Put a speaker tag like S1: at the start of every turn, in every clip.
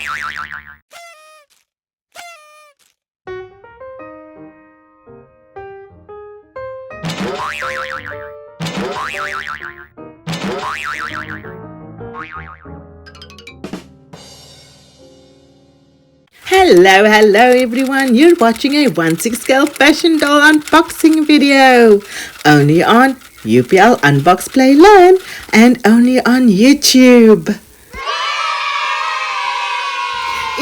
S1: Hello everyone, you're watching a 1/6 scale fashion doll unboxing video only on UPL Unbox Play Learn and only on YouTube.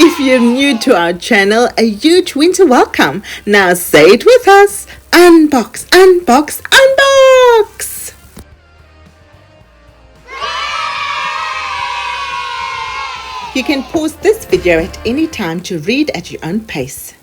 S1: If you're new to our channel, a huge winter welcome. Now say it with us, unbox, unbox, unbox! You can pause this video at any time to read at your own pace.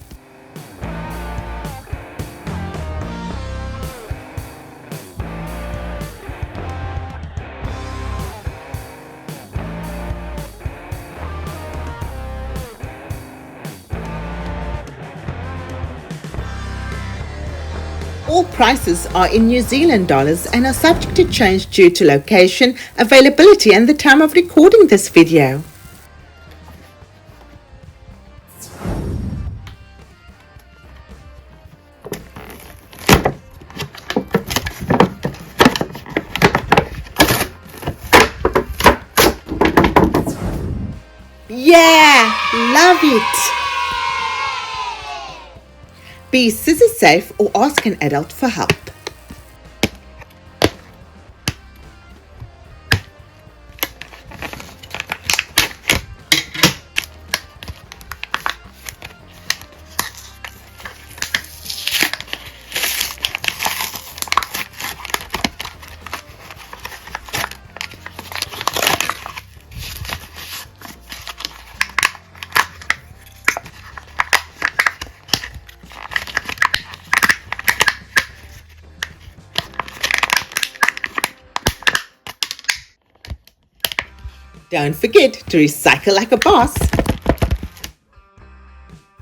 S1: All prices are in New Zealand dollars and are subject to change due to location, availability and the time of recording this video. Yeah, love it! Be scissor safe or ask an adult for help. Don't forget to recycle like a boss.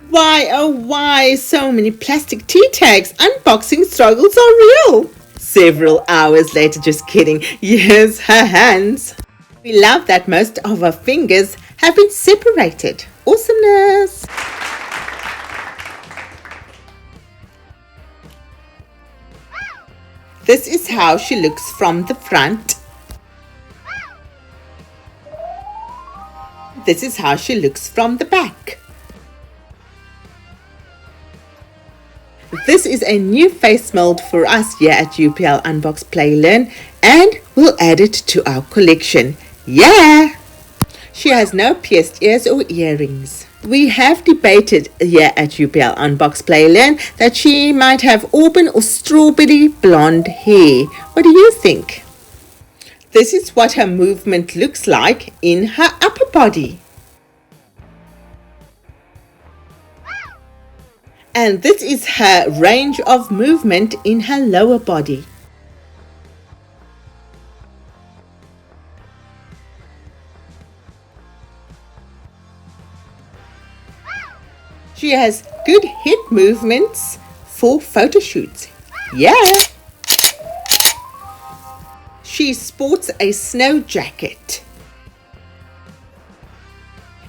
S1: Why, oh why, so many plastic tea tags. Unboxing struggles are real. Several hours later, just kidding, here's her hands. We love that most of her fingers have been separated. Awesomeness. This is how she looks from the front. This is how she looks from the back. This is a new face mold for us here at UPL Unbox Play Learn and we'll add it to our collection. Yeah! She has no pierced ears or earrings. We have debated here at UPL Unbox Play Learn that she might have auburn or strawberry blonde hair. What do you think? This is what her movement looks like in her upper body. And this is her range of movement in her lower body. She has good head movements for photo shoots. Yeah! She sports a snow jacket.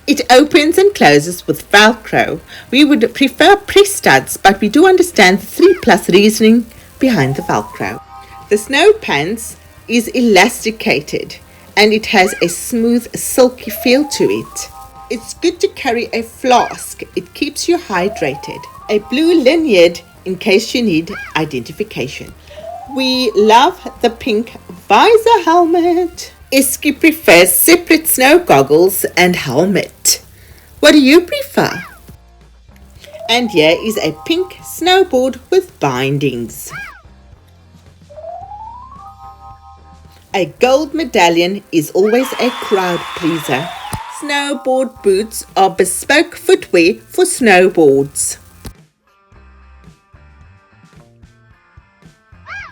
S1: It opens and closes with Velcro. We would prefer press studs, but we do understand the 3+ reasoning behind the Velcro. The snow pants is elasticated and it has a smooth, silky feel to it. It's good to carry a flask. It keeps you hydrated. A blue lanyard in case you need identification. We love the pink visor helmet. Eski prefers separate snow goggles and helmet. What do you prefer? And here is a pink snowboard with bindings. A gold medallion is always a crowd pleaser. Snowboard boots are bespoke footwear for snowboards.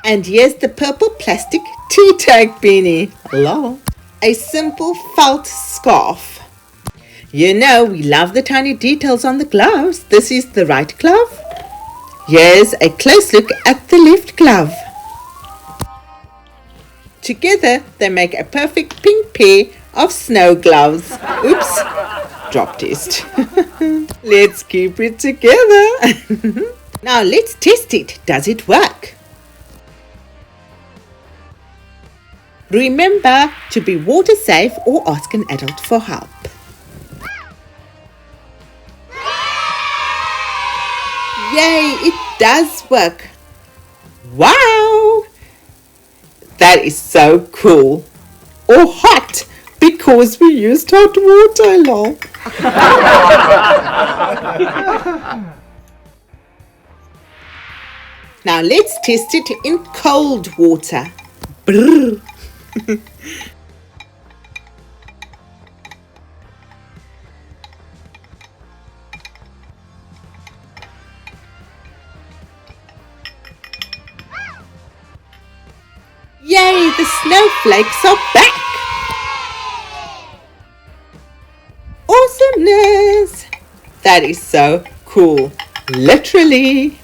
S1: And here's the purple plastic tea tag beanie. Hello. A simple felt scarf. You know we love the tiny details on the gloves. This is the right glove. Here's a close look at the left glove. Together they make a perfect pink pair of snow gloves. Oops. drop test. Let's keep it together. Now let's test it. Does it work? Remember to be water safe or ask an adult for help. Yay, it does work. Wow! That is so cool. Or hot, because we used hot water, lol. Now let's test it in cold water. Brrr. Yay, the snowflakes are back! Awesomeness! That is so cool. Literally.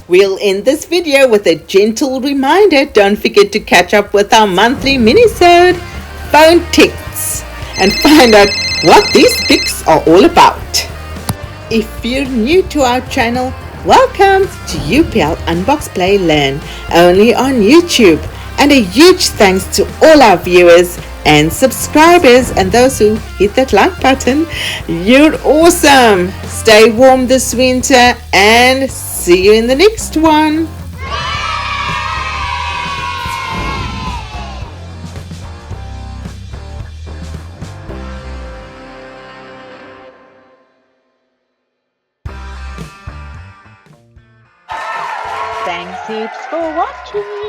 S1: We'll end this video with a gentle reminder. Don't forget to catch up with our monthly mini-sode phone texts and find out what these pics are all about. If you're new to our channel, welcome to UPL Unbox Play Learn, only on YouTube. And a huge thanks to all our viewers and subscribers and those who hit that like button. You're awesome. Stay warm this winter and see you in the next one.
S2: Thanks heaps for watching.